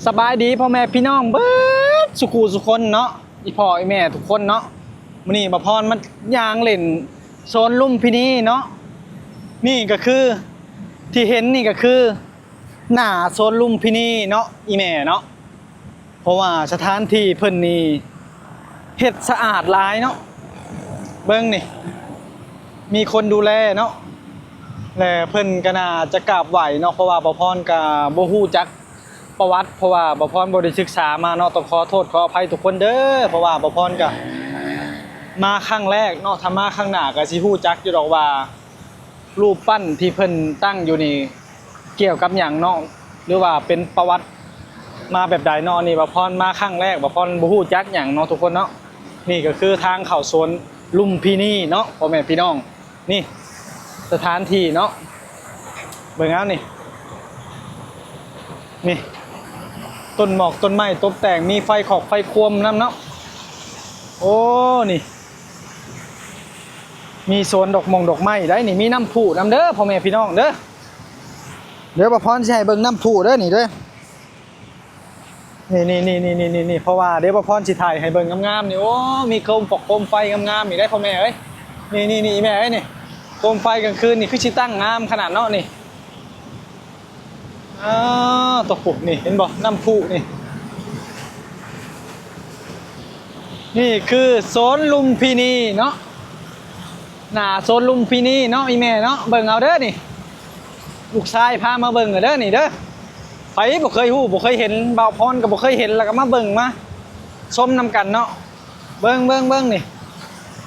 สบายดีพ่อแม่พี่น้องเบิดสุขูสุคนเนาะอีพ่ออีแม่ทุกคนเนาะมื้อนี้บ่พรมันยางเล่นโซนลุ่มพินีเนาะนี่ก็คือที่เห็นนี่ก็คือหน้าโซนลุ่มพินีเนาะอีแม่เนาะเพราะว่าสถานที่เพิ่นนี่เฮ็ดสะอาดหลายเนาะเบิ่งนี่มีคนดูแลเนาะและเพิ่นก็น่าจะกราบไหว้เนาะเพราะว่าบ่พรก็บ่ฮู้จักประวัติเพราะว่าบ่พรบ่ได้ศึกษามาเนาะต้องขอโทษขออภัยทุกคนเด้อเพราะว่าบ่พรก็มาครั้งแรกเนาะถ้ามาครั้งหน้าก็สิฮู้จักอยู่ดอกว่ารูปปั้นที่เพิ่นตั้งอยู่นี่เกี่ยวกับหยังเนาะหรือว่าเป็นประวัติมาแบบใดเนาะนี่บ่พรมาครั้งแรกบ่พรบ่ฮู้จักหยังเนาะทุกคนเนาะนี่ก็คือทางเข้าโซนลุมพินีเนาะพ่อแม่พี่น้องนี่สถานที่เนาะเบิ่งเอานี่นี่ต้นหมอกต้นไม้ตกแต่งมีไฟขอกไฟควมน้ำเนาะโอ้นี่มีโซนดอกดอกไม้ได้นี่มีน้ำพุน้ำเด้อพ่อแม่พี่น้องเด้อเดี๋ยวประพรสิให้เบิ่งน้ำพุเด้อนี่เด้อนี่เพราะว่าเดี๋ยวประพรสิถ่ายให้เบิ่งงามๆนี่โอ้มีโคมปอกโคมไฟงามๆนี่ได้พ่อแม่เอ้ยนี่แม่เอ้ยนี่โคมไฟกลางคืนนี่คือสิตั้งงามขนาดเนาะนี่ตกปุกนี่เห็นบ่น้ำพุนี่คือโซนลุมพินีเนาะหน้าโซนลุมพินีเนาะอีแม่เนาะเบิ่งเอาเด้อนี่ลูกชายพามาเบิ่งเด้อนี่เด้อไปบ่เคยฮู้บ่เคยเห็นบ่าวพรก็บ่เคยเห็นแล้วก็มาเบิ่งมาชมนำกันเนาะเบิ่งนี่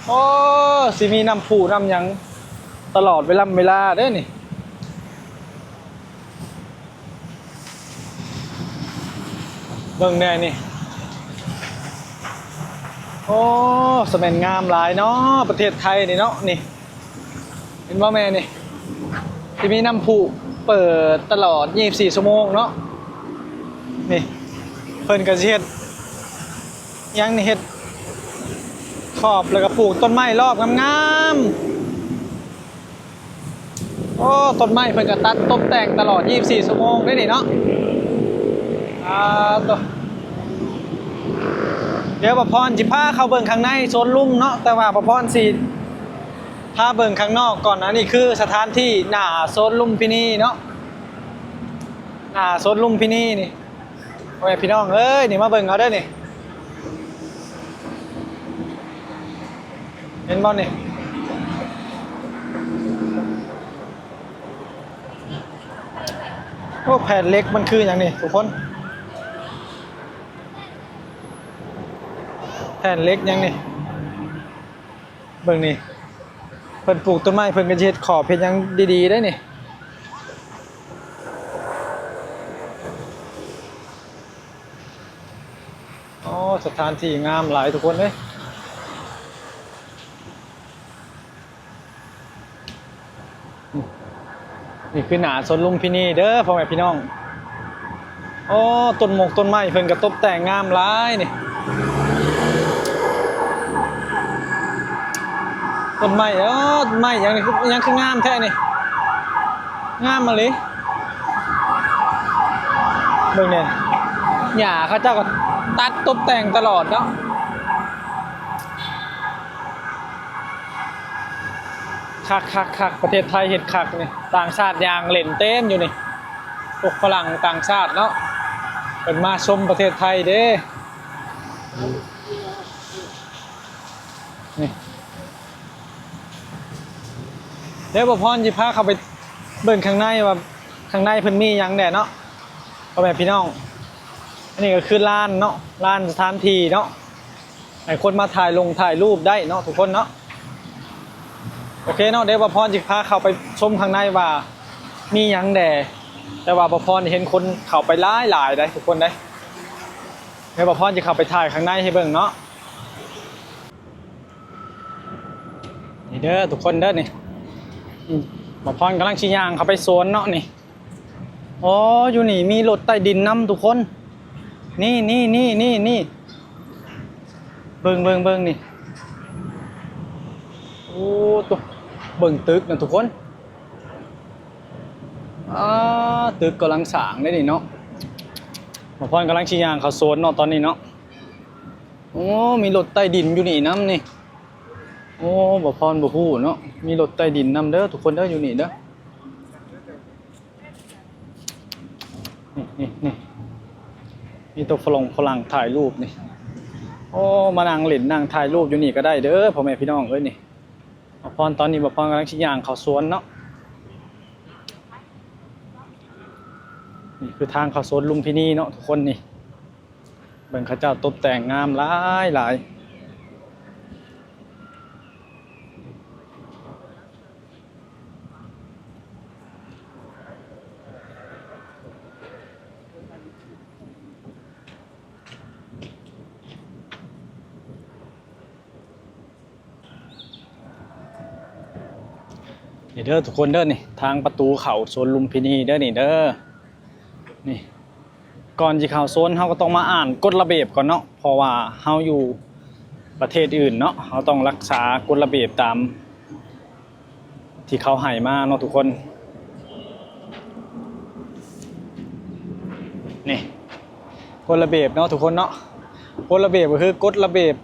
โอ้สิมีน้ำพุน้ำหยังตลอดเวลาเด้อนี่เบิ่งแน่นี่โอ้สมัยงามหลายเนาะประเทศไทยนี่เนาะนี่เห็นว่าแม่นี่ที่มีน้ำพุเปิดตลอด24ชั่วโมงเนาะนี่เพิ่นก็สิเฮ็ดยังนี่เฮ็ดขอบแล้วก็ปลูกต้นไม้รอบงามๆโอ้ต้นไม้เพิ่นก็ตัดตกแต่งตลอด24ชั่วโมงได้นี่เนาะตัวเดี๋ยวประพรสิพาเข้าเบิ่งข้างในโซนลุ่มเนาะแต่ว่าประพรสิพาเบิ่งข้างนอกก่อนนะนี่คือสถานที่หน้าโซนลุ่มพินีเนาะหน้าโซนลุ่มพินีนี่โอ้ยพี่น้องเอ้ยนี่มาเบิ่งเอาเด้อนี่เห็นบ่นี่โอ้แผ่นเล็กมันคืออย่างนี้ทุกคนแผ่นเล็กยังนี่เบิ่งนี่เพิ่นปลูกต้นไม้เพิ่นก็เฮ็ดขอบเฮ็ดยังดีๆได้นี่อ๋อสถานที่งามหลายทุกคนเลยนี่คือหน้าสวนลุมพินีเด้อพ่อแม่พี่น้องอ๋อต้นต้นไม้เพิ่นก็ตกแต่งงามหลายนี่ต้นไม้ต้นไม้ยังคืองามแท้นี่งามมาเลยเบิ่งเนี่ยหญ้าเขาเจ้าก็ตัดตกแต่งตลอดเนาะคักประเทศไทยเห็ดคักนี่ต่างชาติยางเล่นเต้นอยู่นี่พวกฝรั่งต่างชาติเนาะเป็นมาชมประเทศไทยเด้นี่เดี๋ยวบ่พรสิพาเข้าไปเบิ่งข้างในว่าข้างในเพิ่นมีหยังแน่เนาะพ่อแม่พี่น้องอันนี้ก็คือลานเนาะลานสถานที่เนาะให้คนมาถ่ายรูปได้เนาะทุกคนเนาะโอเคเนาะเดี๋ยวบ่พรสิพาเข้าไปชมข้างในว่ามีหยังแน่แต่ว่าบ่พรเห็นคนเข้าไปหลายได้ทุกคนได้เดี๋ยวบ่พรสิเข้าไปถ่ายข้างในให้เบิ่งเนาะนี่เด้อทุกคนเด้อนี่บ่พรกำลังชี้ย่างเข้าไปโซนเนาะนี่อ๋ออยู่นี่มีรถใต้ดินนำทุกคนนี่เบิ่งนี่โอ้ตัวเบิ่งตึกนะทุกคนตึกกำลังสร้างได้นี่เนาะ บ่พรกำลังชี้ย่างเขาโซนเนาะตอนนี้เนาะโอ้มีรถใต้ดินอยู่นี่น้ำนี่โอ้บ่พรบ่ฮู้เนาะมีรถใต้ดินนำเด้อทุกคนเด้ออยู่นี่เด้อนี่มีตัวฝรั่งถ่ายรูปนี่โอ้มานั่งเล่นนั่งถ่ายรูปอยู่นี่ก็ได้เด้อพ่อแม่พี่น้องเอ้ยนี่บ่พรตอนนี้บ่พรกำลังชี้ย่างเขาสวนเนาะนี่คือทางเข้าโซนลุมพินีเนาะทุกคนนี่เบิ่งเขาเจ้าตกแต่งงามหลายนี่เด้อทุกคนเด้อนี่ทางประตูเข้าโซนลุมพินีเด้อนี่เด้อนี่ก่อนจะเข้าโซนเฮาก็ต้องมาอ่านกฎระเบียบก่อนเนาะเพราะว่าเฮาอยู่ประเทศอื่นเนาะเฮาต้องรักษากฎระเบียบตามที่เขาให้มาเนาะทุกคนนี่กฎระเบียบเนาะทุกคนเนาะกฎระเบียบก็คือกฎระเบียบ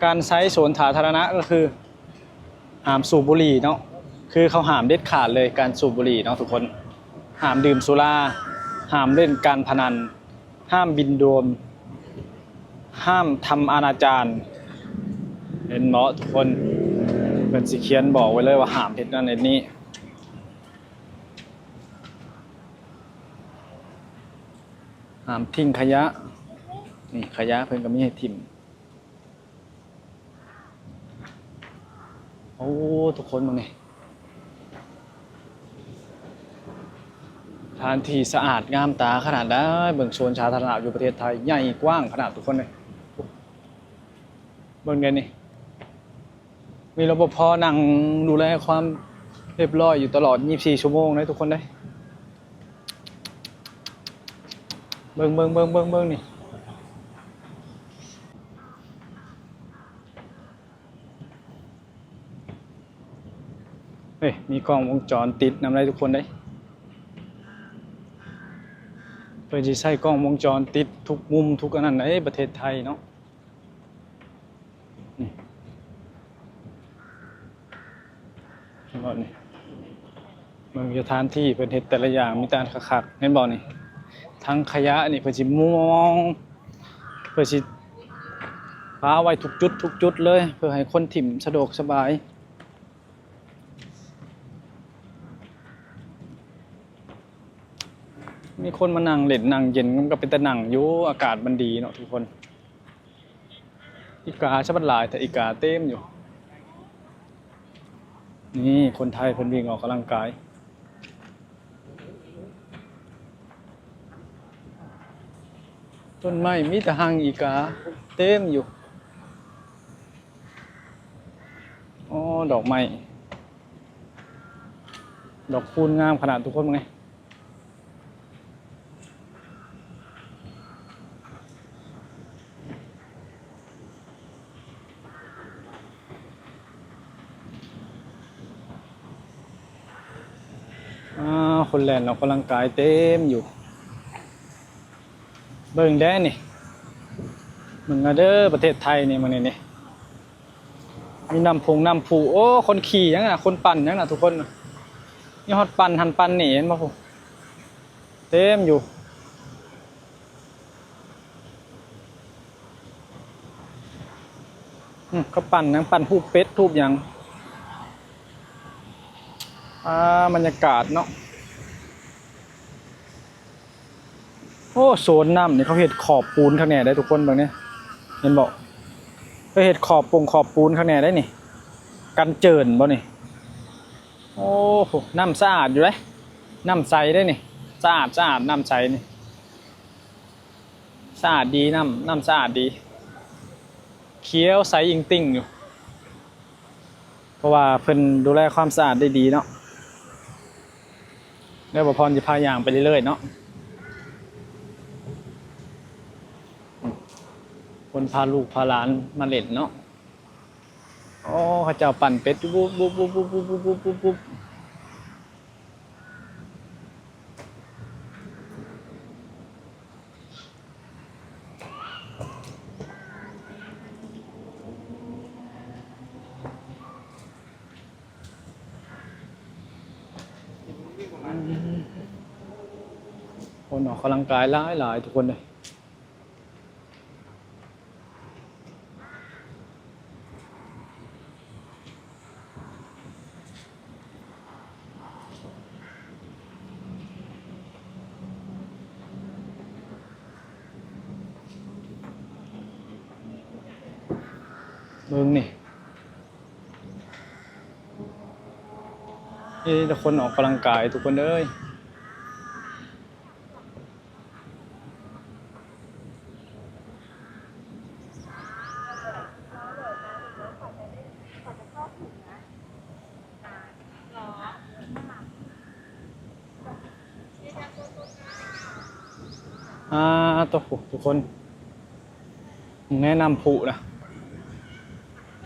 การใช้สวนสาธารณะก็คือห้ามสูบบุหรี่เนาะคือเขาห้ามเด็ดขาดเลยการสูบบุหรี่เนาะทุกคนห้ามดื่มสุราห้ามเล่นการพนันห้ามบินโดรนห้ามทำอนาจารเห็นเนาะทุกคนเป็นสิเขียนบอกไว้เลยว่าห้ามเฮ็ดนั่นเฮ็ดนี้ห้ามทิ้งขยะนี่ขยะเพิ่นก็มีให้ทิ้งโอ้ทุกคนมึงนี่สถานที่สะอาดงามตาขนาดได้เบิ่งโซนสาธารณะอยู่ประเทศไทยใหญ่กว้างขนาดทุกคนเลยเบิ่งไงนี่มีรปภนั่งดูแลความเรียบร้อยอยู่ตลอด24ชั่วโมงเลยทุกคนเลยเบิ่งนี่เฮ้ยมีกล้องวงจรติดนำอะไรทุกคนได้เพื่อจะใช้กล้องวงจรติดทุกมุมทุกอันนั้นในประเทศไทยเนาะนี่เห็นบ่นี่เมืองสถานที่เพิ่นเฮ็ดแต่ละอย่างมีแต่คักๆเห็นบ่นี่ทั้งขยะนี่เพิ่นสิมองเพิ่นสิปาไว้ทุกจุดเลยเพื่อให้คนถิ่มสะดวกสบายมีคนมานั่งเล่นนั่งเย็นมันก็เป็นแต่นั่งอยู่อากาศมันดีเนาะทุกคนอีกาชะบัดหลายแต่อีกาเต็มอยู่นี่คนไทยเพิ่นวิ่งออกกำลังกายต้นไม้มีแต่หางอีกาเต็มอยู่อ๋อดอกไม้ดอกคูณงามขนาดทุกคนไงคนแล่นออกกำลังกายเต็มอยู่เบิ่งแด้นี่มึงเด้อประเทศไทยนี่มึงนี่มีน้ำพุโอ้คนขี่ยังน่ะคนปั่นยังน่ะทุกคนนี่ฮอดปั่นหันปั่นนี่เห็นบ่พุเต็มอยู่ก็ปั่นยังปั่นทูบเป็ดทูบยังบรรยากาศเนาะโอ้โซนน้ำนี่เขาเห็ดขอบปูนข้างในได้ทุกคนแบบนี้เห็นบอกเขาเห็ดขอบปูนข้างในได้นี่กันเจิ่นบ่นี่โอ้โหน้ำสะอาดอยู่เลยน้ำใสได้นี่สะอาดน้ำใสนี่สะอาดดีน้ำสะอาดดีเขียวใสอิงติ่งอยู่เพราะว่าเพิ่นดูแลความสะอาดได้ดีเนาะแล้วบ่พรจะพาย่างไปเรื่อยๆเนาะคนพาลูกพาหลานมาเล่นเนาะโอ้เขาเจ้าปั่นเป็ดปุ๊บ คนออกกำลังกายหลายทุกคนเลยเบิ่งนี่แต่คนออกกำลังกายทุกคนเอ้ยตัวทุกคนแนะนำผูนะ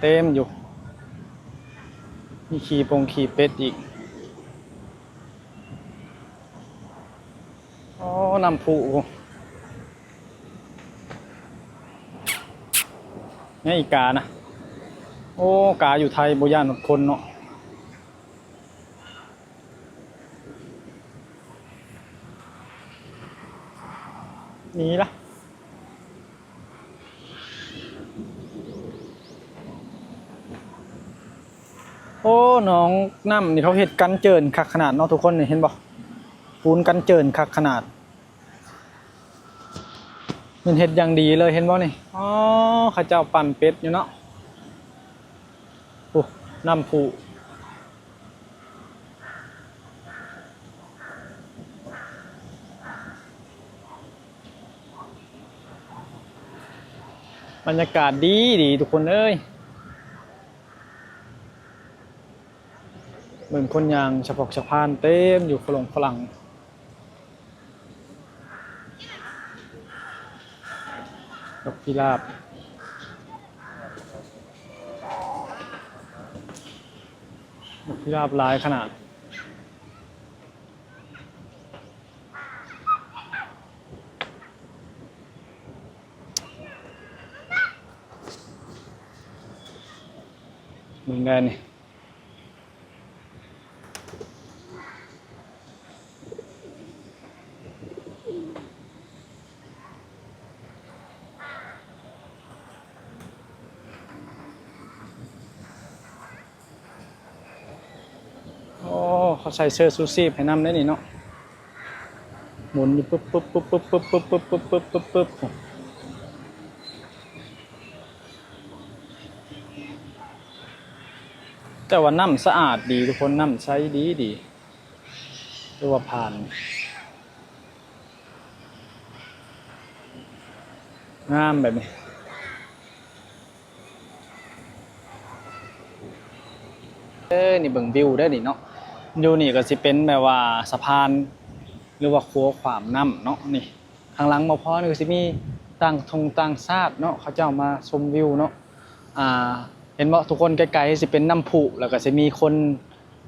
เต็มอยู่มีขี่เป็ดอีกอ๋อนำผูนี่อีกานะโอ้กาอยู่ไทยบ่ย่านคนเนาะนี่ล่ะโอ้น้องน้ำนี่เขาเห็ดกันเจินคักขนาดเนาะทุกคนนี่เห็นบ่ปูนกันเจินคักขนาดมันเห็ดอย่างดีเลยเห็นบ่นี่อ๋อข้าเจ้าปั่นเป็ดอยู่เนาะโอ้น้ำผูบรรยากาศดีทุกคนเอ้ยเหมือนคนยางสะพานเต็มอยู่ฝรั่งดอกพิราบหลายขนาดเหมือนกันนี่เขาใส่เสื้อซูซี่ให้นำได้นี่เนาะหมุนอยู่ปึ๊บแต่ว่าน้ำสะอาดดีทุกคนน้ำใช้ดีเรียกว่าผ่านงามแบบนี้นี่เบิ่งวิวได้ดิเนาะอยู่นี่ก็สิเป็นแบบว่าสะพานหรือว่าคัวขวามน้ำเนาะนี่ข้างหลังบ่พอนี่ก็สิมีต่างชาติเนาะเขาเจ้ามาชมวิวเนาะเห็นบ่ทุกคนไกลๆสิเป็นน้ำพุแล้วก็สิมีคน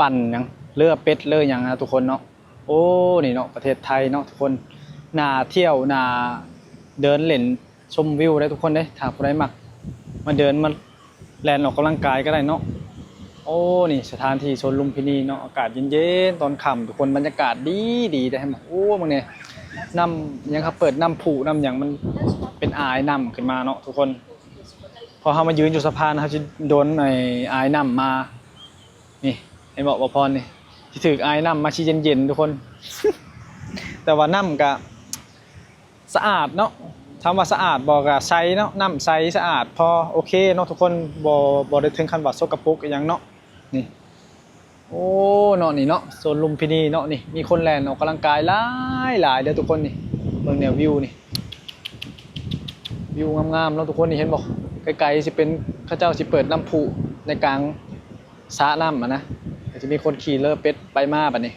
ปั่นหยังเรือเป็ดเรือหยังนะทุกคนเนาะโอ้นี่เนาะประเทศไทยเนาะทุกคนน่าเที่ยวน่าเดินเล่นชมวิวได้ทุกคนเด้ถ้าผู้ใดมักมาเดินมาแล่นออกกำลังกายก็ได้เนาะโอ้นี่สถานที่สวนลุมพินีเนาะอากาศเย็นๆตอนค่ำทุกคนบรรยากาศดีได้ให้มาโอ้มึงเนี่ยน้ำยังครับเปิดน้ำผุน้ำอย่างมันเป็นอายน้ำขึ้นมาเนาะทุกคนพอเขามายืนอยู่สะพานเขาจะโดนไอ้อายน้ำมานี่เห็นบอกว่าพรนี่ที่ถืออายน้ำมาชี้เย็นๆทุกคน แต่ว่าน้ำก็สะอาดเนาะทำว่าสะอาดบอกกับใสเนาะน้ำใสสะอาดพอโอเคเนาะทุกคนบ่ได้ถึงขั้นว่าสกปรกอย่างเนาะนี่โอ้เนาะนี่เนาะโซนลุมพินีเนาะนี่มีคนแล่นออกกำลังกายหลายเด้อทุกคนนี่เบิ่งแนววิวนี่วิวงามๆเนาะทุกคนนี่เห็นบ่ไกลๆสิเป็นเขาเจ้าสิเปิดน้ำพุในกลางสระน้ำนะจะมีคนขี่เรือเป็ดไปมาบัดนี้